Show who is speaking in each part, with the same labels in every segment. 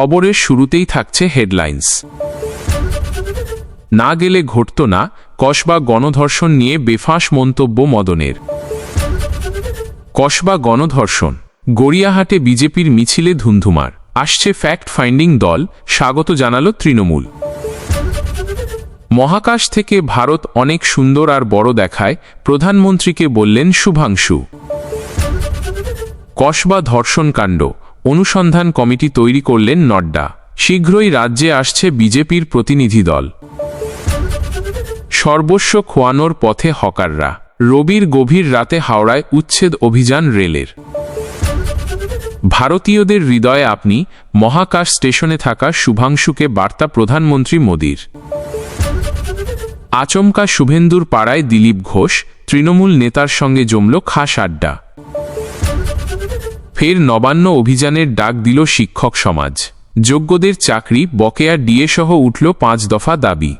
Speaker 1: খবরের শুরুতেই থাকছে হেডলাইন্স। না গেলে ঘটত না, কসবা গণধর্ষণ নিয়ে বেফাঁস মন্তব্য মদনের। কসবা গণধর্ষণ, গড়িয়াহাটে বিজেপির মিছিলে ধুন্ধুমার। আসছে ফ্যাক্ট ফাইন্ডিং দল, স্বাগত জানালো তৃণমূল। মহাকাশ থেকে ভারত অনেক সুন্দর আর বড় দেখায়, প্রধানমন্ত্রীকে বললেন শুভাংশু। কসবা ধর্ষণকাণ্ড অনুসন্ধান কমিটি তৈরি করলেন নড্ডা। শীঘ্রই রাজ্যে আসছে বিজেপির প্রতিনিধি দল। সর্বস্ব খোয়ানোর পথে হকাররা, রবির গভীর রাতে হাওড়ায় উচ্ছেদ অভিযান রেলের। ভারতীয়দের হৃদয়ে আপনি, মহাকাশ স্টেশনে থাকা শুভাংশুকে বার্তা প্রধানমন্ত্রী মোদির। আচমকা শুভেন্দুর পাড়ায় দিলীপ ঘোষ, তৃণমূল নেতার সঙ্গে জমল খাস আড্ডা। ফের নবান্ন অভিযানের ডাক দিল শিক্ষক সমাজ। যোগ্যদের চাকরি, বকেয়া ডিএ সহ উঠল 5 দফা দাবি।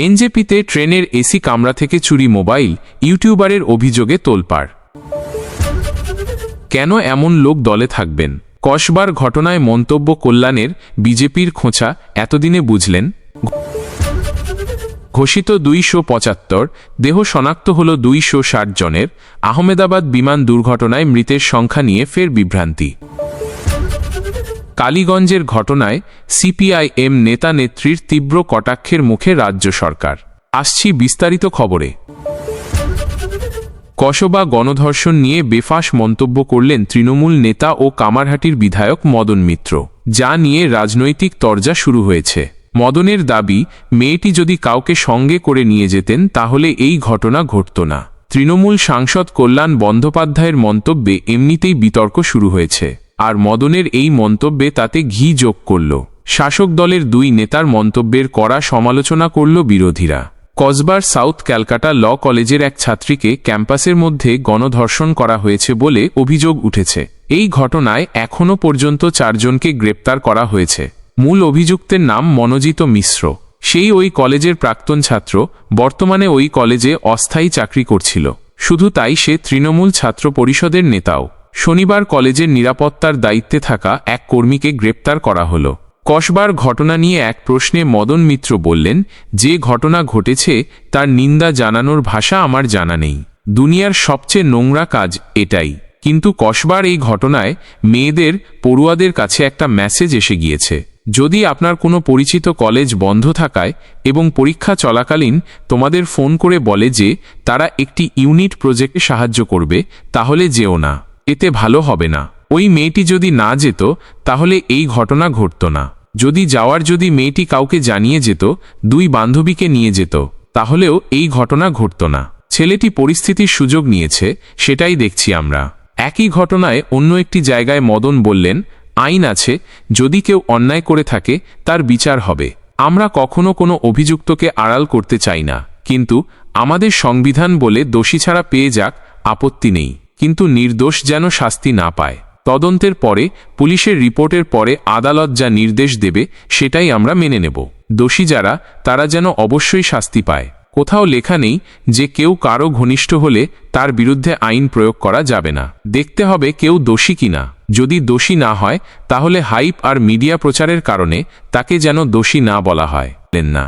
Speaker 1: এনজেপিতে ট্রেনের এসি কামরা থেকে চুরি মোবাইল, ইউটিউবারের অভিযোগে তোলপাড়। কেন এমন লোক দলে থাকবেন? কসবার ঘটনায় মন্তব্য কল্যাণের, বিজেপির খোঁচা এতদিনে বুঝলেন। ঘোষিত 275, দেহ শনাক্ত হল 260 জনের। আহমেদাবাদ বিমান দুর্ঘটনায় মৃতের সংখ্যা নিয়ে ফের বিভ্রান্তি। কালীগঞ্জের ঘটনায় সিপিআইএম নেতা নেত্রীর তীব্র কটাক্ষের মুখে রাজ্য সরকার। আসছি বিস্তারিত খবরে। কসবা গণধর্ষণ নিয়ে বেফাঁস মন্তব্য করলেন তৃণমূল নেতা ও কামারহাটির বিধায়ক মদন মিত্র, যা নিয়ে রাজনৈতিক তরজা শুরু হয়েছে। মদনের দাবি, মেয়েটি যদি কাউকে সঙ্গে করে নিয়ে যেতেন তাহলে এই ঘটনা ঘটত না। তৃণমূল সাংসদ কল্যাণ বন্দ্যোপাধ্যায়ের মন্তব্যে এমনিতেই বিতর্ক শুরু হয়েছে, আর মদনের এই মন্তব্যে তাতে ঘি যোগ করল। শাসক দলের 2 নেতার মন্তব্যের কড়া সমালোচনা করল বিরোধীরা। কসবার সাউথ ক্যালকাটা ল কলেজের এক ছাত্রীকে ক্যাম্পাসের মধ্যে গণধর্ষণ করা হয়েছে বলে অভিযোগ উঠেছে। এই ঘটনায় এখনও পর্যন্ত 4 জনকে গ্রেপ্তার করা হয়েছে। মূল অভিযুক্তের নাম মনোজিত মিশ্র। সেই ওই কলেজের প্রাক্তন ছাত্র, বর্তমানে ওই কলেজে অস্থায়ী চাকরি করছিল। শুধু তাই, সে তৃণমূল ছাত্র পরিষদের নেতাও। শনিবার কলেজের নিরাপত্তার দায়িত্বে থাকা এক কর্মীকে গ্রেপ্তার করা হল। কসবার ঘটনা নিয়ে এক প্রশ্নে মদন মিত্র বললেন, যে ঘটনা ঘটেছে তার নিন্দা জানানোর ভাষা আমার জানা নেই। দুনিয়ার সবচেয়ে নোংরা কাজ এটাই। কিন্তু কসবার এই ঘটনায় মেয়েদের, পড়ুয়াদের কাছে একটা মেসেজ এসে গিয়েছে। যদি আপনার কোনো পরিচিত কলেজ বন্ধ থাকায় এবং পরীক্ষা চলাকালীন তোমাদের ফোন করে বলে যে তারা একটি ইউনিট প্রজেক্টে সাহায্য করবে, তাহলে যেও না, এতে ভালো হবে না। ওই মেয়েটি যদি না যেত তাহলে এই ঘটনা ঘটত না। যদি মেয়েটি কাউকে জানিয়ে যেত, 2 বান্ধবীকে নিয়ে যেত, তাহলেও এই ঘটনা ঘটত না। ছেলেটি পরিস্থিতির সুযোগ নিয়েছে, সেটাই দেখছি আমরা। একই ঘটনায় অন্য একটি জায়গায় মদন বললেন, আইন আছে, যদি কেউ অন্যায় করে থাকে তার বিচার হবে। আমরা কখনো কোনো অভিযুক্তকে আড়াল করতে চাই না, কিন্তু আমাদের সংবিধান বলে দোষী ছাড়া পেয়ে যাক, আপত্তি নেই, কিন্তু নির্দোষ যেন শাস্তি না পায়। তদন্তের পরে, পুলিশের রিপোর্টের পরে আদালত যা নির্দেশ দেবে সেটাই আমরা মেনে নেব। দোষী যারা, তারা যেন অবশ্যই শাস্তি পায়। কোথাও লেখা নেই যে কেউ কারো ঘনিষ্ঠ হলে তার বিরুদ্ধে আইন প্রয়োগ করা যাবে না। দেখতে হবে কেউ দোষী কিনা। যদি দোষী না হয় তাহলে হাইপ আর মিডিয়া প্রচারের কারণে তাকে যেন দোষী না বলা হয় না।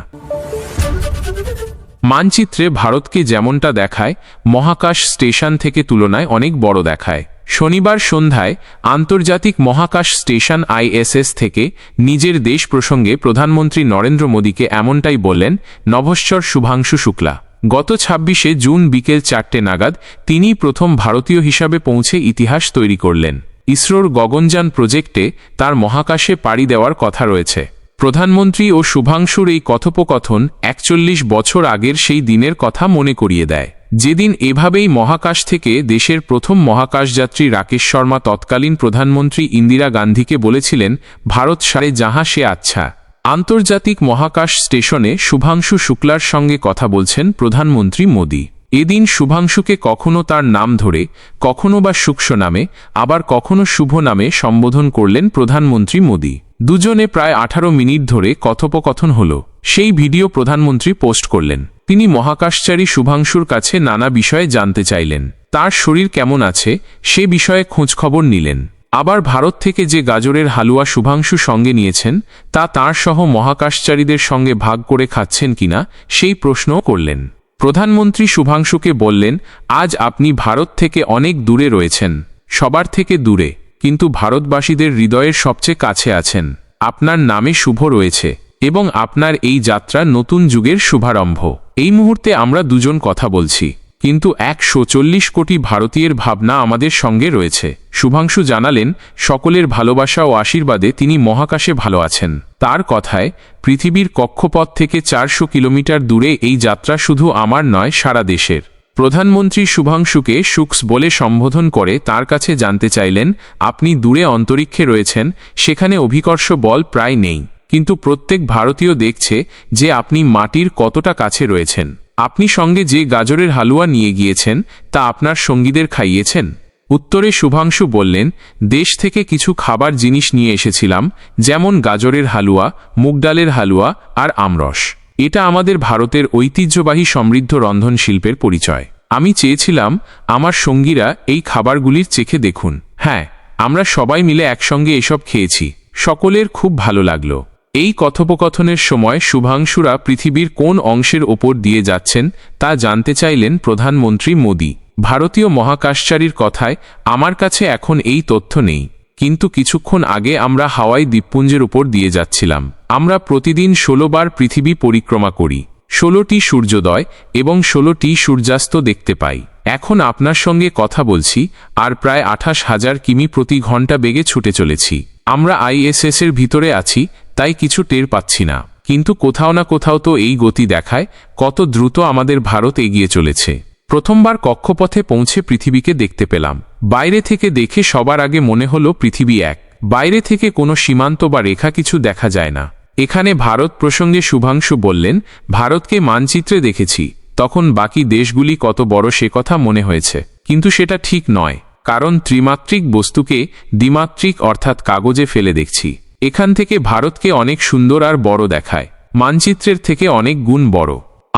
Speaker 1: মানচিত্রে ভারতকে যেমনটা দেখায়, মহাকাশ স্টেশন থেকে তুলনায় অনেক বড় দেখায়। শনিবার সন্ধ্যায় আন্তর্জাতিক মহাকাশ স্টেশন ISS থেকে নিজের দেশ প্রসঙ্গে প্রধানমন্ত্রী নরেন্দ্র মোদীকে এমনটাই বললেন নভশ্চর শুভাংশু শুক্লা। গত 26শে জুন বিকেল 4টে নাগাদ তিনি প্রথম ভারতীয় হিসাবে পৌঁছে ইতিহাস তৈরি করলেন। ইসরোর গগনযান প্রজেক্টে তার মহাকাশে পাড়ি দেওয়ার কথা রয়েছে। প্রধানমন্ত্রী ও শুভাংশুর এই কথোপকথন 41 বছর আগের সেই দিনের কথা মনে করিয়ে দেয়, যেদিন এভাবেই মহাকাশ থেকে দেশের প্রথম মহাকাশযাত্রী রাকেশ শর্মা তৎকালীন প্রধানমন্ত্রী ইন্দিরা গান্ধীকে বলেছিলেন, ভারত সারে যাহা সে আচ্ছা। আন্তর্জাতিক মহাকাশ স্টেশনে শুভাংশু শুক্লার সঙ্গে কথা বলছেন প্রধানমন্ত্রী মোদী। এদিন শুভাংশুকে কখনো তার নাম ধরে, কখনো বা শুক্ষ নামে, আবার কখনো শুভ নামে সম্বোধন করলেন প্রধানমন্ত্রী মোদী। দুজনে প্রায় 18 মিনিট ধরে কথোপকথন হল। সেই ভিডিও প্রধানমন্ত্রী পোস্ট করলেন। তিনি মহাকাশচারী শুভাংশুর কাছে নানা বিষয়ে জানতে চাইলেন। তার শরীর কেমন আছে সে বিষয়ে খোঁজখবর নিলেন। আবার ভারত থেকে যে গাজরের হালুয়া শুভাংশু সঙ্গে নিয়েছেন তা তাঁর সহ মহাকাশচারীদের সঙ্গে ভাগ করে খাচ্ছেন কিনা সেই প্রশ্নও করলেন। প্রধানমন্ত্রী শুভাংশুকে বললেন, আজ আপনি ভারত থেকে অনেক দূরে রয়েছেন, সবার থেকে দূরে, কিন্তু ভারতবাসীদের হৃদয়ের সবচেয়ে কাছে আছেন। আপনার নামে শুভ রয়েছে এবং আপনার এই যাত্রা নতুন যুগের শুভারম্ভ। এই মুহূর্তে আমরা দুজন কথা বলছি, কিন্তু 140 কোটি ভারতীয়ের ভাবনা আমাদের সঙ্গে রয়েছে। শুভাংশু জানালেন, সকলের ভালোবাসা ও আশীর্বাদে তিনি মহাকাশে ভালো আছেন। তার কথায়, পৃথিবীর কক্ষপথ থেকে 400 কিলোমিটার দূরে এই যাত্রা শুধু আমার নয়, সারা দেশের। প্রধানমন্ত্রী শুভাংশুকে শুক্স বলে সম্বোধন করে তার কাছে জানতে চাইলেন, আপনি দূরে অন্তরিক্ষে রয়েছেন, সেখানে অভিকর্ষ বল প্রায় নেই, কিন্তু প্রত্যেক ভারতীয় দেখছে যে আপনি মাটির কতটা কাছে রয়েছেন। আপনি সঙ্গে যে গাজরের হালুয়া নিয়ে গিয়েছেন তা আপনার সঙ্গীদের খাইয়েছেন? উত্তরে শুভাংশু বললেন, দেশ থেকে কিছু খাবার জিনিস নিয়ে এসেছিলাম, যেমন গাজরের হালুয়া, মুগ ডালের হালুয়া আর আমরস। এটা আমাদের ভারতের ঐতিহ্যবাহী সমৃদ্ধ রন্ধনশিল্পের পরিচয়। আমি চেয়েছিলাম আমার সঙ্গীরা এই খাবারগুলির চেখে দেখুন। হ্যাঁ, আমরা সবাই মিলে একসঙ্গে এসব খেয়েছি, সকলের খুব ভালো লাগলো। এই কথোপকথনের সময় শুভাংশুরা পৃথিবীর কোন অংশের ওপর দিয়ে যাচ্ছেন তা জানতে চাইলেন প্রধানমন্ত্রী মোদি। ভারতীয় মহাকাশচারীর কথায়, আমার কাছে এখন এই তথ্য নেই, কিন্তু কিছুক্ষণ আগে আমরা হাওয়াই দ্বীপপুঞ্জের উপর দিয়ে যাচ্ছিলাম। আমরা প্রতিদিন 16 বার পৃথিবী পরিক্রমা করি, 16টি সূর্যোদয় এবং 16টি সূর্যাস্ত দেখতে পাই। এখন আপনার সঙ্গে কথা বলছি আর প্রায় 28,000 কিমি প্রতি ঘন্টা বেগে ছুটে চলেছি। আমরা ISS এর ভিতরে আছি, তাই কিছু টের পাচ্ছি না, কিন্তু কোথাও না কোথাও তো এই গতি দেখায় কত দ্রুত আমাদের ভারত এগিয়ে চলেছে। প্রথমবার কক্ষপথে পৌঁছে পৃথিবীকে দেখতে পেলাম। বাইরে থেকে দেখে সবার আগে মনে হলো পৃথিবী এক। বাইরে থেকে কোনো সীমান্ত বা রেখা কিছু দেখা যায় না। এখানে ভারত প্রসঙ্গে শুভাংশু বললেন, ভারতকে মানচিত্রে দেখেছি, তখন বাকি দেশগুলি কত বড় সে কথা মনে হয়েছে, কিন্তু সেটা ঠিক নয়, কারণ ত্রিমাত্রিক বস্তুকে দ্বিমাত্রিক অর্থাৎ কাগজে ফেলে দেখছি। এখান থেকে ভারতকে অনেক সুন্দর আর বড় দেখায়, মানচিত্রের থেকে অনেক গুণ বড়।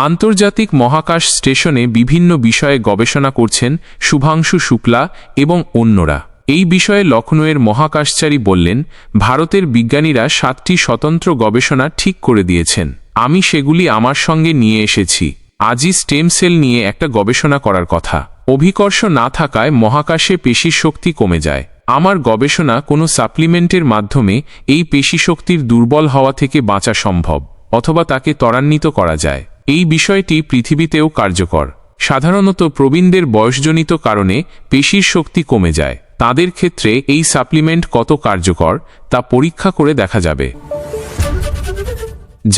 Speaker 1: আন্তর্জাতিক মহাকাশ স্টেশনে বিভিন্ন বিষয়ে গবেষণা করছেন শুভাংশু শুক্লা এবং অন্যরা। এই বিষয়ে লখনৌয়ের মহাকাশচারী বললেন, ভারতের বিজ্ঞানীরা 7টি স্বতন্ত্র গবেষণা ঠিক করে দিয়েছেন, আমি সেগুলি আমার সঙ্গে নিয়ে এসেছি। আজই স্টেম সেল নিয়ে একটা গবেষণা করার কথা। অভিকর্ষ না থাকায় মহাকাশে পেশি শক্তি কমে যায়। আমার গবেষণা কোনো সাপ্লিমেন্টের মাধ্যমে এই পেশি শক্তির দুর্বল হওয়া থেকে বাঁচা সম্ভব, অথবা তাকে ত্বরান্বিত করা যায়। এই বিষয়টি পৃথিবীতেও কার্যকর। সাধারণত প্রবীণদের বয়সজনিত কারণে পেশির শক্তি কমে যায়, তাদের ক্ষেত্রে এই সাপ্লিমেন্ট কত কার্যকর তা পরীক্ষা করে দেখা যাবে।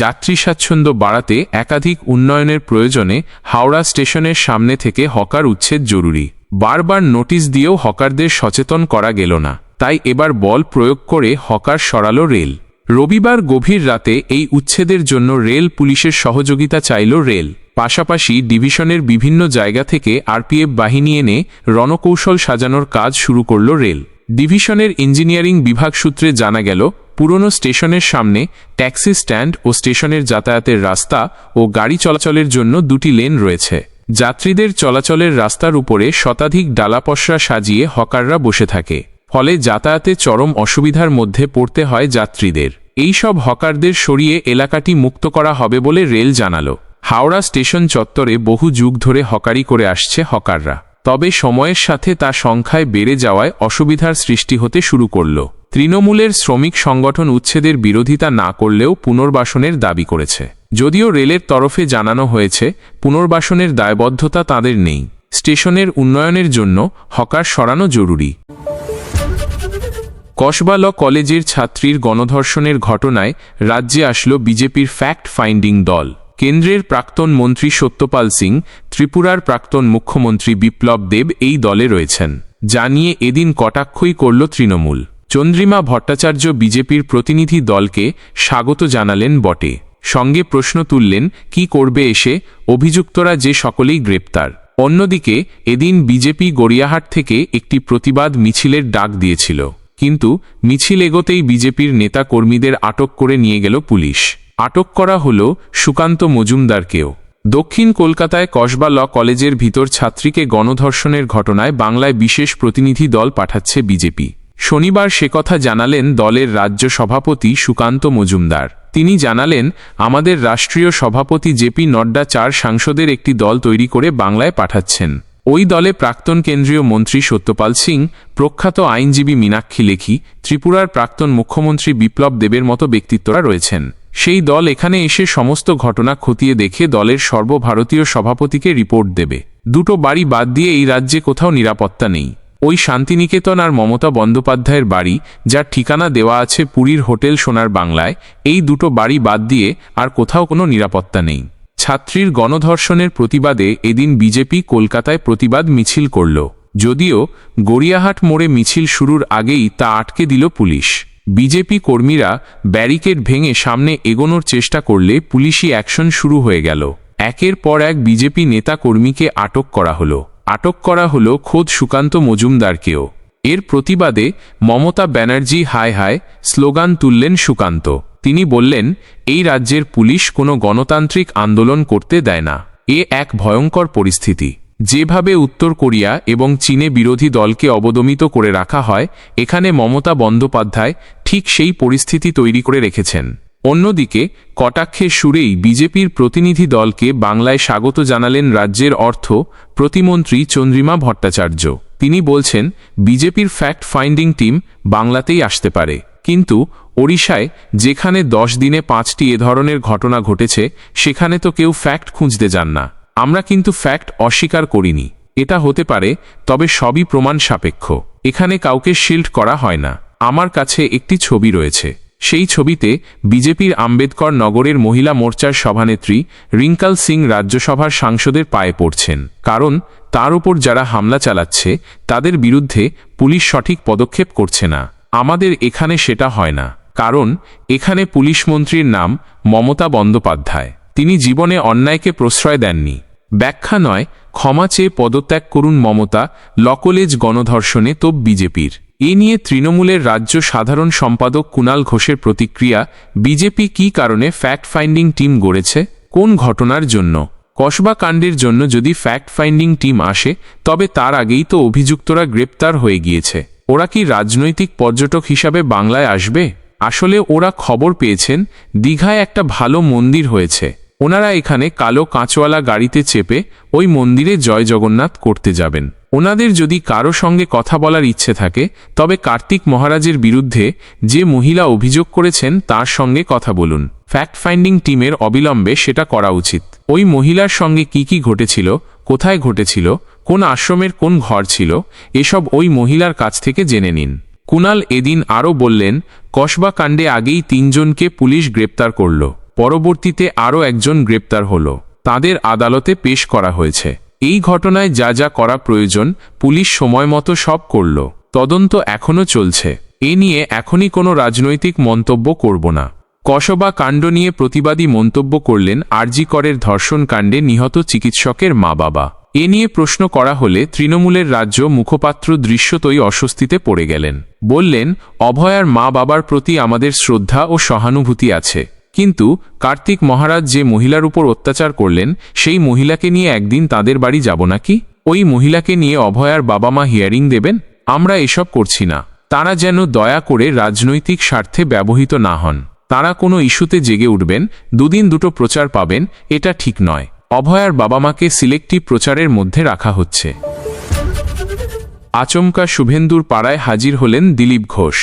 Speaker 1: যাত্রী স্বাচ্ছন্দ্য বাড়াতে একাধিক উন্নয়নের প্রয়োজনে হাওড়া স্টেশনের সামনে থেকে হকার উচ্ছেদ জরুরি। বারবার নোটিশ দিয়েও হকারদের সচেতন করা গেল না, তাই এবার বল প্রয়োগ করে হকার সরালো রেল। রবিবার গভীর রাতে এই উচ্ছেদের জন্য রেল পুলিশের সহযোগিতা চাইল রেল। পাশাপাশি ডিভিশনের বিভিন্ন জায়গা থেকে আরপিএফ বাহিনী এনে রণকৌশল সাজানোর কাজ শুরু করল রেল। ডিভিশনের ইঞ্জিনিয়ারিং বিভাগ সূত্রে জানা গেল, পুরনো স্টেশনের সামনে ট্যাক্সি স্ট্যান্ড ও স্টেশনের যাতায়াতের রাস্তা ও গাড়ি চলাচলের জন্য 2টি লেন রয়েছে। যাত্রীদের চলাচলের রাস্তার উপরে শতাধিক ডালাপসরা সাজিয়ে হকাররা বসে থাকে, ফলে যাতায়াতে চরম অসুবিধার মধ্যে পড়তে হয় যাত্রীদের। এই সব হকারদের সরিয়ে এলাকাটি মুক্ত করা হবে বলে রেল জানালো। হাওড়া স্টেশন চত্বরে বহু যুগ ধরে হকারি করে আসছে হকাররা, তবে সময়ের সাথে তা সংখ্যায় বেড়ে যাওয়ায় অসুবিধার সৃষ্টি হতে শুরু করল। তৃণমূলের শ্রমিক সংগঠন উচ্ছেদের বিরোধিতা না করলেও পুনর্বাসনের দাবি করেছে। যদিও রেলের তরফে জানানো হয়েছে পুনর্বাসনের দায়বদ্ধতা তাদের নেই। স্টেশনের উন্নয়নের জন্য হকার সরানো জরুরি। কসবা ল কলেজের ছাত্রীর গণধর্ষণের ঘটনায় রাজ্যে আসলো বিজেপির ফ্যাক্ট ফাইন্ডিং দল। কেন্দ্রের প্রাক্তন মন্ত্রী সত্যপাল সিং, ত্রিপুরার প্রাক্তন মুখ্যমন্ত্রী বিপ্লব দেব এই দলে রয়েছেন, যা নিয়ে এদিন কটাক্ষই করল তৃণমূল। চন্দ্রিমা ভট্টাচার্য বিজেপির প্রতিনিধি দলকে স্বাগত জানালেন বটে, সঙ্গে প্রশ্ন তুললেন কি করবে এসে, অভিযুক্তরা যে সকলেই গ্রেপ্তার। অন্যদিকে এদিন বিজেপি গড়িয়াহাট থেকে একটি প্রতিবাদ মিছিলের ডাক দিয়েছিল, কিন্তু মিছিল এগোতেই বিজেপির নেতা কর্মীদের আটক করে নিয়ে গেল পুলিশ। আটক করা হল সুকান্ত মজুমদারকেও। দক্ষিণ কলকাতায় কসবা ল কলেজের ভিতর ছাত্রীকে গণধর্ষণের ঘটনায় বাংলায় বিশেষ প্রতিনিধি দল পাঠাচ্ছে বিজেপি। শনিবার সে কথা জানালেন দলের রাজ্য সভাপতি সুকান্ত মজুমদার। তিনি জানালেন, আমাদের রাষ্ট্রীয় সভাপতি জেপি নড্ডা 4 সাংসদের একটি দল তৈরি করে বাংলায় পাঠাচ্ছেন। ওই দলে প্রাক্তন কেন্দ্রীয় মন্ত্রী সত্যপাল সিং, প্রখ্যাত আইনজীবী মীনাক্ষী লেখি, ত্রিপুরার প্রাক্তন মুখ্যমন্ত্রী বিপ্লব দেবের মতো ব্যক্তিত্বরা রয়েছেন। সেই দল এখানে এসে সমস্ত ঘটনা খতিয়ে দেখে দলের সর্বভারতীয় সভাপতিকে রিপোর্ট দেবে। 2টো বাড়ি বাদ দিয়ে এই রাজ্যে কোথাও নিরাপত্তা নেই। ওই শান্তিনিকেতন আর মমতা বন্দ্যোপাধ্যায়ের বাড়ি, যার ঠিকানা দেওয়া আছে পুরীর হোটেল সোনার বাংলায়, এই 2টো বাড়ি বাদ দিয়ে আর কোথাও কোনো নিরাপত্তা নেই। ছাত্রীর গণধর্ষণের প্রতিবাদে এদিন বিজেপি কলকাতায় প্রতিবাদ মিছিল করল। যদিও গড়িয়াহাট মোড়ে মিছিল শুরুর আগেই তা আটকে দিল পুলিশ। বিজেপি কর্মীরা ব্যারিকেড ভেঙে সামনে এগোনোর চেষ্টা করলে পুলিশি অ্যাকশন শুরু হয়ে গেল। একের পর এক বিজেপি নেতা কর্মীকে আটক করা হলো খোদ সুকান্ত মজুমদারকেও। এর প্রতিবাদে মমতা ব্যানার্জি হায় হায় স্লোগান তুললেন সুকান্ত। তিনি বললেন, এই রাজ্যের পুলিশ কোনো গণতান্ত্রিক আন্দোলন করতে দেয় না। এক ভয়ঙ্কর পরিস্থিতি। যেভাবে উত্তর কোরিয়া এবং চীনে বিরোধী দলকে অবদমিত করে রাখা হয়, এখানে মমতা বন্দ্যোপাধ্যায় ঠিক সেই পরিস্থিতি তৈরি করে রেখেছেন। অন্যদিকে কটাক্ষের সুরেই বিজেপির প্রতিনিধি দলকে বাংলায় স্বাগত জানালেন রাজ্যের অর্থ প্রতিমন্ত্রী চন্দ্রিমা ভট্টাচার্য। তিনি বলছেন, বিজেপির ফ্যাক্ট ফাইন্ডিং টিম বাংলাতেই আসতে পারে, কিন্তু ওড়িশায় যেখানে 10 দিনে 5টি এ ধরনের ঘটনা ঘটেছে, সেখানে তো কেউ ফ্যাক্ট খুঁজতে যান না। আমরা কিন্তু ফ্যাক্ট অস্বীকার করিনি। এটা হতে পারে, তবে সবই প্রমাণ সাপেক্ষ। এখানে কাউকে শিল্ড করা হয় না। আমার কাছে একটি ছবি রয়েছে। সেই ছবিতে বিজেপির আম্বেদকর নগরের মহিলা মোর্চার সভানেত্রী রিঙ্কাল সিং রাজ্যসভার সাংসদের পায়ে পড়ছেন, কারণ তার উপর যারা হামলা চালাচ্ছে তাদের বিরুদ্ধে পুলিশ সঠিক পদক্ষেপ করছে না। আমাদের এখানে সেটা হয় না, কারণ এখানে পুলিশ মন্ত্রীর নাম মমতা বন্দ্যোপাধ্যায়। তিনি জীবনে অন্যায়কে প্রশ্রয় দেননি। ব্যাখ্যা নয়, ক্ষমা চেয়ে পদত্যাগ করুন মমতা। লকলেজ গণধর্ষণে তোপ বিজেপির। এ নিয়ে তৃণমূলের রাজ্য সাধারণ সম্পাদক কুণাল ঘোষের প্রতিক্রিয়া, বিজেপি কী কারণে ফ্যাক্ট ফাইন্ডিং টিম গড়েছে? কোন ঘটনার জন্য? কসবা কাণ্ডের জন্য যদি ফ্যাক্ট ফাইন্ডিং টিম আসে, তবে তার আগেই তো অভিযুক্তরা গ্রেপ্তার হয়ে গিয়েছে। ওরা কি রাজনৈতিক পর্যটক হিসাবে বাংলায় আসবে? আসলে ওরা খবর পেয়েছেন দীঘায় একটা ভালো মন্দির হয়েছে। ওনারা এখানে কালো কাঁচওয়ালা গাড়িতে চেপে ওই মন্দিরে জয় জগন্নাথ করতে যাবেন। ওনাদের যদি কারো সঙ্গে কথা বলার ইচ্ছে থাকে, তবে কার্তিক মহারাজের বিরুদ্ধে যে মহিলা অভিযোগ করেছেন তার সঙ্গে কথা বলুন। ফ্যাক্ট ফাইন্ডিং টিমের অবিলম্বে সেটা করা উচিত। ওই মহিলার সঙ্গে কি ঘটেছিল, কোথায় ঘটেছিল, কোন আশ্রমের কোন ঘর ছিল, এসব ওই মহিলার কাছ থেকে জেনে নিন। কুণাল এদিন আরও বললেন, কসবা কাণ্ডে আগেই 3 জনকে পুলিশ গ্রেপ্তার করল। পরবর্তীতে আরও একজন গ্রেপ্তার হল। তাদের আদালতে পেশ করা হয়েছে। এই ঘটনায় যা যা করা প্রয়োজন পুলিশ সময়মতো সব করল। তদন্ত এখনও চলছে। এ নিয়ে এখনই কোনো রাজনৈতিক মন্তব্য করব না। কসবা কাণ্ড নিয়ে প্রতিবাদী মন্তব্য করলেন আরজি করের ধর্ষণ কাণ্ডে নিহত চিকিৎসকের মা-বাবা। এ নিয়ে প্রশ্ন করা হলে তৃণমূলের রাজ্য মুখপাত্র দৃশ্যতই অস্বস্তিতে পড়ে গেলেন। বললেন, অভয়ার মা-বাবার প্রতি আমাদের শ্রদ্ধা ও সহানুভূতি আছে, কিন্তু কার্তিক মহারাজ যে মহিলার উপর অত্যাচার করলেন, সেই মহিলাকে নিয়ে একদিন তাদের বাড়ি যাব নাকি? ওই মহিলাকে নিয়ে অভয়ার বাবা মা হিয়ারিং দেবেন? আমরা এসব করছি না। তারা যেন দয়া করে রাজনৈতিক স্বার্থে ব্যবহৃত না হন। তারা কোনো ইস্যুতে জেগে উঠবেন, 2 দিন 2টো প্রচার পাবেন, এটা ঠিক নয়। অভয়ার বাবা মাকে সিলেক্টিভ প্রচারের মধ্যে রাখা হচ্ছে। আচমকা শুভেন্দুর পাড়ায় হাজির হলেন দিলীপ ঘোষ।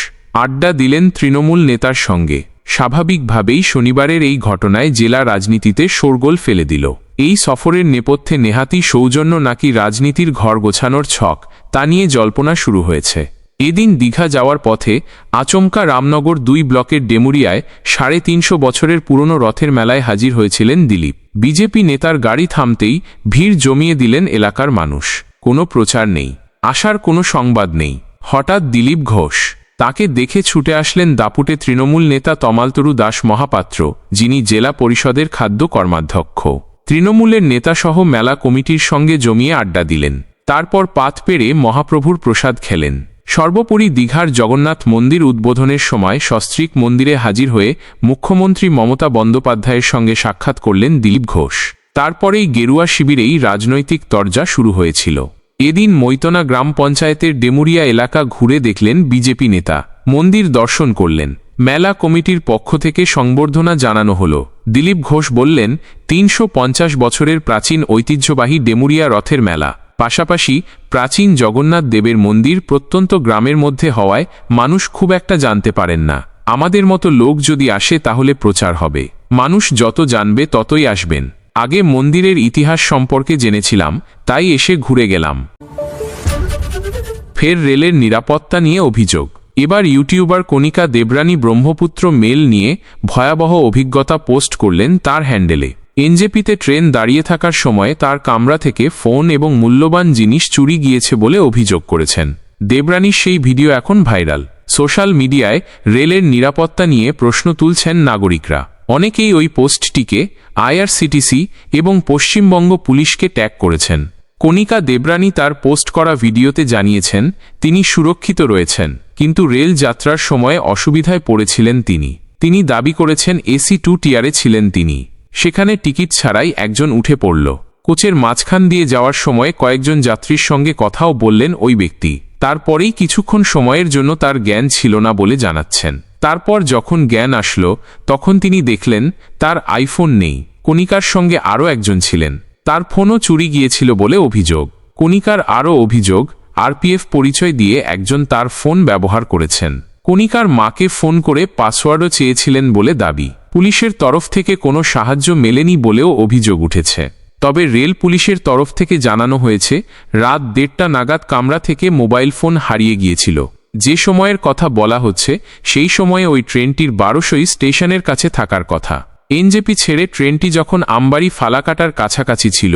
Speaker 1: আড্ডা দিলেন তৃণমূল নেতার সঙ্গে। স্বাভাবিকভাবেই শনিবারের এই ঘটনায় জেলা রাজনীতিতে শোরগোল ফেলে দিল। এই সফরের নেপথ্যে নেহাতি সৌজন্য নাকি রাজনীতির ঘর গোছানোর ছক, তা নিয়ে জল্পনা শুরু হয়েছে। এদিন দীঘা যাওয়ার পথে আচমকা রামনগর 2 ব্লকের ডেমুরিয়ায় 350 বছরের পুরনো রথের মেলায় হাজির হয়েছিলেন দিলীপ। বিজেপি নেতার গাড়ি থামতেই ভিড় জমিয়ে দিলেন এলাকার মানুষ। কোনো প্রচার নেই, আসার কোনো সংবাদ নেই। হঠাৎ দিলীপ ঘোষ। তাকে দেখে ছুটে আসলেন দাপুটে তৃণমূল নেতা তমালতরু দাস মহাপাত্র, যিনি জেলা পরিষদের খাদ্য কর্মাধ্যক্ষ। তৃণমূলের নেতাসহ মেলা কমিটির সঙ্গে জমিয়ে আড্ডা দিলেন। তারপর পাত পেরে মহাপ্রভুর প্রসাদ খেলেন। সর্বোপরি দীঘার জগন্নাথ মন্দির উদ্বোধনের সময় সস্ত্রীক মন্দিরে হাজির হয়ে মুখ্যমন্ত্রী মমতা বন্দ্যোপাধ্যায়ের সঙ্গে সাক্ষাৎ করলেন দিলীপ ঘোষ। তারপরেই গেরুয়া শিবিরেই রাজনৈতিক তরজা শুরু হয়েছিল। এদিন মৈতনা গ্রাম পঞ্চায়েতের ডেমুরিয়া এলাকা ঘুরে দেখলেন বিজেপি নেতা, মন্দির দর্শন করলেন। মেলা কমিটির পক্ষ থেকে সংবর্ধনা জানানো হল। দিলীপ ঘোষ বললেন, ৩৫০ বছরের প্রাচীন ঐতিহ্যবাহী ডেমুরিয়া রথের মেলা, পাশাপাশি প্রাচীন জগন্নাথ দেবের মন্দির প্রত্যন্ত গ্রামের মধ্যে হওয়ায় মানুষ খুব একটা জানতে পারেন না। আমাদের মতো লোক যদি আসে তাহলে প্রচার হবে, মানুষ যত জানবে ততই আসবেন। আগে মন্দিরের ইতিহাস সম্পর্কে জেনেছিলাম, তাই এসে ঘুরে গেলাম। ফের রেলের নিরাপত্তা নিয়ে অভিযোগ। এবার ইউটিউবার কণিকা দেবরানী ব্রহ্মপুত্র মেল নিয়ে ভয়াবহ অভিজ্ঞতা পোস্ট করলেন তার হ্যান্ডেলে। এনজেপিতে ট্রেন দাঁড়িয়ে থাকার সময় তার কামরা থেকে ফোন এবং মূল্যবান জিনিস চুরি গিয়েছে বলে অভিযোগ করেছেন। দেবরানীর সেই ভিডিও এখন ভাইরাল। সোশ্যাল মিডিয়ায় রেলের নিরাপত্তা নিয়ে প্রশ্ন তুলছেন নাগরিকরা। অনেকেই ওই পোস্টটিকে আইআরসিটিসি এবং পশ্চিমবঙ্গ পুলিশকে ট্যাগ করেছেন। কণিকা দেবরানী তার পোস্ট করা ভিডিওতে জানিয়েছেন তিনি সুরক্ষিত রয়েছেন, কিন্তু রেল যাত্রার সময় অসুবিধায় পড়েছিলেন তিনি দাবি করেছেন এসি 2 টিয়ারে ছিলেন তিনি। সেখানে টিকিট ছাড়াই একজন উঠে পড়ল। কোচের মাঝখান দিয়ে যাওয়ার সময় কয়েকজন যাত্রীর সঙ্গে কথাও বললেন ওই ব্যক্তি। তারপরেই কিছুক্ষণ সময়ের জন্য তার জ্ঞান ছিল না বলে জানাচ্ছেন। তারপর যখন জ্ঞান আসলো তখন তিনি দেখলেন তার আইফোন নেই। কণিকার সঙ্গে আরও একজন ছিলেন, তার ফোনও চুরি গিয়েছিল বলে অভিযোগ। কণিকার আরও অভিযোগ, আরপিএফ পরিচয় দিয়ে একজন তার ফোন ব্যবহার করেছেন। কণিকার মাকে ফোন করে পাসওয়ার্ডও চেয়েছিলেন বলে দাবি। পুলিশের তরফ থেকে কোনো সাহায্য মেলেনি বলেও অভিযোগ উঠেছে। তবে রেল পুলিশের তরফ থেকে জানানো হয়েছে রাত 1:30টা নাগাদ কামরা থেকে মোবাইল ফোন হারিয়ে গিয়েছিল। যে সময়ের কথা বলা হচ্ছে সেই সময়ে ওই ট্রেনটির 1200 স্টেশনের কাছে থাকার কথা। এনজেপি ছেড়ে ট্রেনটি যখন আমবাড়ি ফালাকাটার কাছাকাছি ছিল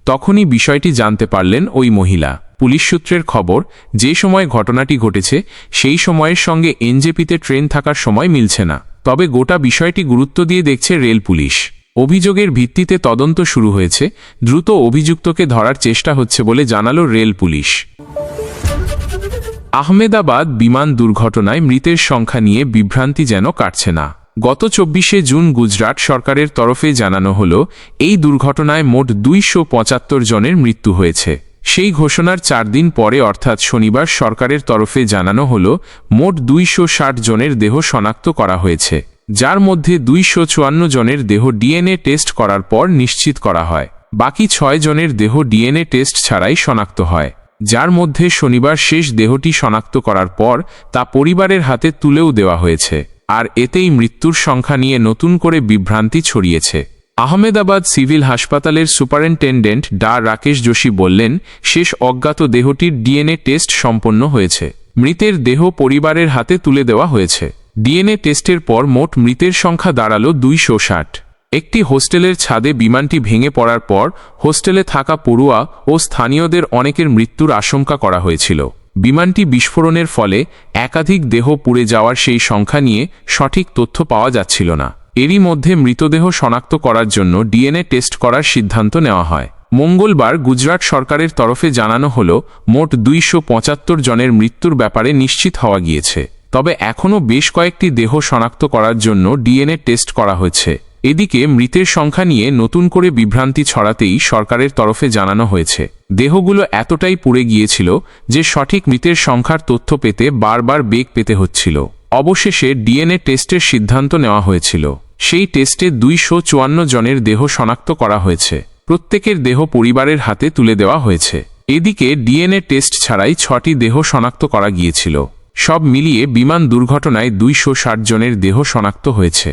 Speaker 1: তখনই বিষয়টি জানতে পারলেন ওই মহিলা। পুলিশ সূত্রের খবর, যে সময় ঘটনাটি ঘটেছে সেই সময়ের সঙ্গে এনজেপিতে ট্রেন থাকার সময় মিলছে না। তবে গোটা বিষয়টি গুরুত্ব দিয়ে দেখছে রেল পুলিশ। অভিযোগের ভিত্তিতে তদন্ত শুরু হয়েছে। দ্রুত অভিযুক্তকে ধরার চেষ্টা হচ্ছে বলে জানালো রেল পুলিশ। আহমেদাবাদ বিমান দুর্ঘটনায় মৃতের সংখ্যা নিয়ে বিভ্রান্তি যেন কাটছে না। গত 24শে জুন গুজরাট সরকারের তরফে জানানো হল এই দুর্ঘটনায় মোট 275 জনের মৃত্যু হয়েছে। সেই ঘোষণার 4 দিন পরে অর্থাৎ শনিবার সরকারের তরফে জানানো হল মোট 260 জনের দেহ শনাক্ত করা হয়েছে, যার মধ্যে 254 জনের দেহ ডিএনএ টেস্ট করার পর নিশ্চিত করা হয়। বাকি 6 জনের দেহ ডিএনএ টেস্ট ছাড়াই শনাক্ত হয়, যার মধ্যে শনিবার শেষ দেহটি শনাক্ত করার পর তা পরিবারের হাতে তুলেও দেওয়া হয়েছে। আর এতেই মৃত্যুর সংখ্যা নিয়ে নতুন করে বিভ্রান্তি ছড়িয়েছে। আহমেদাবাদ সিভিল হাসপাতালের সুপারিনটেন্ডেন্ট ডা রাকেশ যোশী বললেন, শেষ অজ্ঞাত দেহটির ডিএনএ টেস্ট সম্পন্ন হয়েছে। মৃতের দেহ পরিবারের হাতে তুলে দেওয়া হয়েছে। ডিএনএ টেস্টের পর মোট মৃতের সংখ্যা দাঁড়ালো 260। একটি হোস্টেলের ছাদে বিমানটি ভেঙে পড়ার পর হোস্টেলে থাকা পড়ুয়া ও স্থানীয়দের অনেকের মৃত্যুর আশঙ্কা করা হয়েছিল। বিমানটি বিস্ফোরণের ফলে একাধিক দেহ পুড়ে যাওয়ার সেই সংখ্যা নিয়ে সঠিক তথ্য পাওয়া যাচ্ছিল না। এরই মধ্যে মৃতদেহ শনাক্ত করার জন্য ডিএনএ টেস্ট করার সিদ্ধান্ত নেওয়া হয়। মঙ্গলবার গুজরাট সরকারের তরফে জানানো হল মোট 275 জনের মৃত্যুর ব্যাপারে নিশ্চিত হওয়া গিয়েছে। তবে এখনও বেশ কয়েকটি দেহ শনাক্ত করার জন্য ডিএনএ টেস্ট করা হচ্ছে। এদিকে মৃতের সংখ্যা নিয়ে নতুন করে বিভ্রান্তি ছড়াতেই সরকারের তরফে জানানো হয়েছে দেহগুলো এতটাই পুড়ে গিয়েছিল যে সঠিক মৃতের সংখ্যার তথ্য পেতে বারবার বেগ পেতে হচ্ছিল। অবশেষে ডিএনএ টেস্টের সিদ্ধান্ত নেওয়া হয়েছিল। সেই টেস্টে 254 জনের দেহ শনাক্ত করা হয়েছে। প্রত্যেকের দেহ পরিবারের হাতে তুলে দেওয়া হয়েছে। এদিকে ডিএনএ টেস্ট ছাড়াই 6টি দেহ শনাক্ত করা গিয়েছিল। সব মিলিয়ে বিমান দুর্ঘটনায় 260 জনের দেহ শনাক্ত হয়েছে।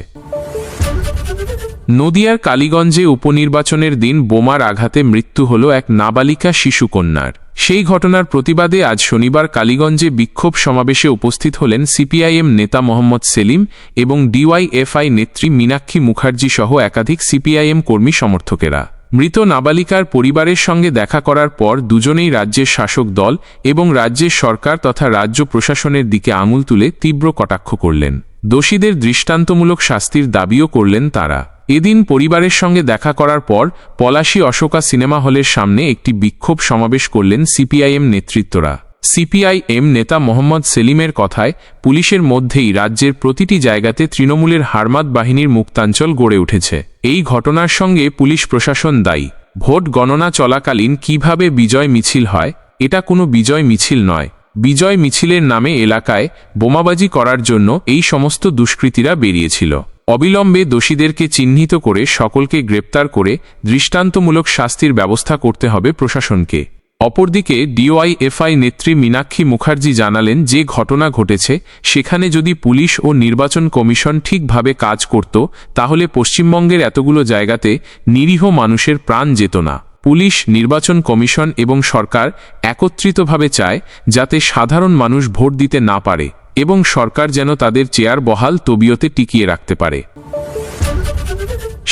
Speaker 1: নদিয়ার কালীগঞ্জে উপনির্বাচনের দিন বোমার আঘাতে মৃত্যু হল এক নাবালিকা শিশুকন্যার। সেই ঘটনার প্রতিবাদে আজ শনিবার কালীগঞ্জে বিক্ষোভ সমাবেশে উপস্থিত হলেন সিপিআইএম নেতা মোহাম্মদ সেলিম এবং ডিওয়াইএফআই নেত্রী মীনাক্ষী মুখার্জি সহ একাধিক সিপিআইএম কর্মী সমর্থকেরা। মৃত নাবালিকার পরিবারের সঙ্গে দেখা করার পর দুজনেই রাজ্যের শাসক দল এবং রাজ্যের সরকার তথা রাজ্য প্রশাসনের দিকে আঙুল তুলে তীব্র কটাক্ষ করলেন। দোষীদের দৃষ্টান্তমূলক শাস্তির দাবিও করলেন তারা। এদিন পরিবারের সঙ্গে দেখা করার পর পলাশী অশোকা সিনেমা হলের সামনে একটি বিক্ষোভ সমাবেশ করলেন সিপিআইএম নেতৃত্বরা। সিপিআইএম নেতা মোহাম্মদ সেলিমের কথায় পুলিশের মধ্যেই রাজ্যের প্রতিটি জায়গাতে তৃণমূলের হারমাত বাহিনীর মুক্তাঞ্চল গড়ে উঠেছে। এই ঘটনার সঙ্গে পুলিশ প্রশাসন দায়ী। ভোট গণনা চলাকালীন কিভাবে বিজয় মিছিল হয় এটা কোনো বিজয় মিছিল নয়। বিজয় মিছিলের নামে এলাকায় বোমাবাজি করার জন্য এই সমস্ত দুষ্কৃতীরা বেরিয়েছিল। অবিলম্বে দোষীদেরকে চিহ্নিত করে সকলকে গ্রেপ্তার করে দৃষ্টান্তমূলক শাস্তির ব্যবস্থা করতে হবে প্রশাসনকে। অপরদিকে ডিওয়াইএফআই নেত্রী মীনাক্ষী মুখার্জি জানালেন, যে ঘটনা ঘটেছে সেখানে যদি পুলিশ ও নির্বাচন কমিশন ঠিকভাবে কাজ করত তাহলে পশ্চিমবঙ্গের এতগুলো জায়গাতে নিরীহ মানুষের প্রাণ যেত না। পুলিশ, নির্বাচন কমিশন এবং সরকার একত্রিতভাবে চায় যাতে সাধারণ মানুষ ভোট দিতে না পারে এবং সরকার যেন তাদের চেয়ার বহাল তবিয়তে টিকিয়ে রাখতে পারে।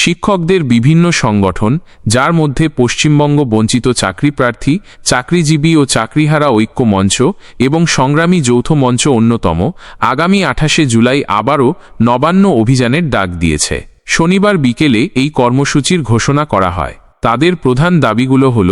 Speaker 1: শিক্ষকদের বিভিন্ন সংগঠন, যার মধ্যে পশ্চিমবঙ্গ বঞ্চিত চাকরি প্রার্থী, চাকরিজীবী ও চাকরিহারা ঐক্য মঞ্চ এবং সংগ্রামী যৌথ মঞ্চ অন্যতম, আগামী 28শে জুলাই আবারও নবান্ন অভিযানের ডাক দিয়েছে। শনিবার বিকেলে এই কর্মসূচির ঘোষণা করা হয়। তাদের প্রধান দাবিগুলো হল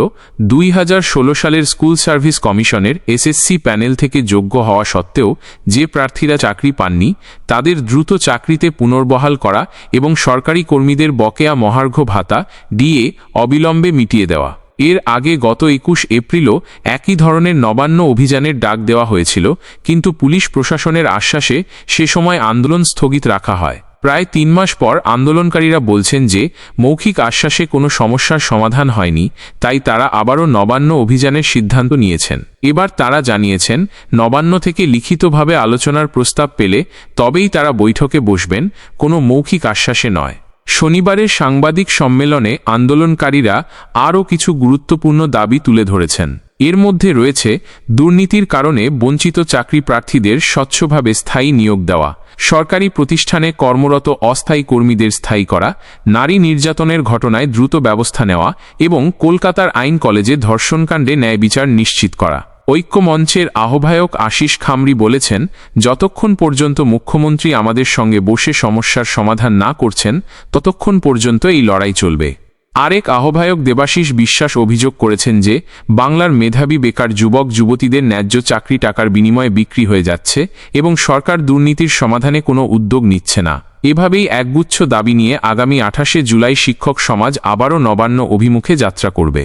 Speaker 1: 2016 সালের স্কুল সার্ভিস কমিশনের এসএসসি প্যানেল থেকে যোগ্য হওয়া সত্ত্বেও যে প্রার্থীরা চাকরি পাননি তাদের দ্রুত চাকরিতে পুনর্বহাল করা এবং সরকারি কর্মীদের বকেয়া মহার্ঘ ভাতা ডিএ অবিলম্বে মিটিয়ে দেওয়া। এর আগে গত 21 এপ্রিলও একই ধরনের নবান্ন অভিযানের ডাক দেওয়া হয়েছিল, কিন্তু পুলিশ প্রশাসনের আশ্বাসে সে সময় আন্দোলন স্থগিত রাখা হয়। প্রায় 3 মাস পর আন্দোলনকারীরা বলছেন যে মৌখিক আশ্বাসে কোনো সমস্যার সমাধান হয়নি, তাই তারা আবারও নবান্ন অভিযানের সিদ্ধান্ত নিয়েছেন। এবার তারা জানিয়েছেন, নবান্ন থেকে লিখিতভাবে আলোচনার প্রস্তাব পেলে তবেই তারা বৈঠকে বসবেন, কোনো মৌখিক আশ্বাসে নয়। শনিবারের সাংবাদিক সম্মেলনে আন্দোলনকারীরা আরও কিছু গুরুত্বপূর্ণ দাবি তুলে ধরেছেন। এর মধ্যে রয়েছে দুর্নীতির কারণে বঞ্চিত চাকরি প্রার্থীদের স্বচ্ছভাবে স্থায়ী নিয়োগ দেওয়া, সরকারি প্রতিষ্ঠানে কর্মরত অস্থায়ী কর্মীদের স্থায়ী করা, নারী নির্যাতনের ঘটনায় দ্রুত ব্যবস্থা নেওয়া এবং কলকাতার আইন কলেজে ধর্ষণকাণ্ডে ন্যায় বিচার নিশ্চিত করা। ঐক্যমঞ্চের আহ্বায়ক আশিস খামরি বলেছেন, যতক্ষণ পর্যন্ত মুখ্যমন্ত্রী আমাদের সঙ্গে বসে সমস্যার সমাধান না করছেন ততক্ষণ পর্যন্ত এই লড়াই চলবে। আরেক আহ্বায়ক দেবাশিস বিশ্বাস অভিযোগ করেছেন যে বাংলার মেধাবী বেকার যুবক যুবতীদের ন্যায্য চাকরি টাকার বিনিময়ে বিক্রি হয়ে যাচ্ছে এবং সরকার দুর্নীতির সমাধানে কোনো উদ্যোগ নিচ্ছে না। এভাবেই একগুচ্ছ দাবি নিয়ে আগামী 28শে জুলাই শিক্ষক সমাজ আবারও নবান্ন অভিমুখে যাত্রা করবে।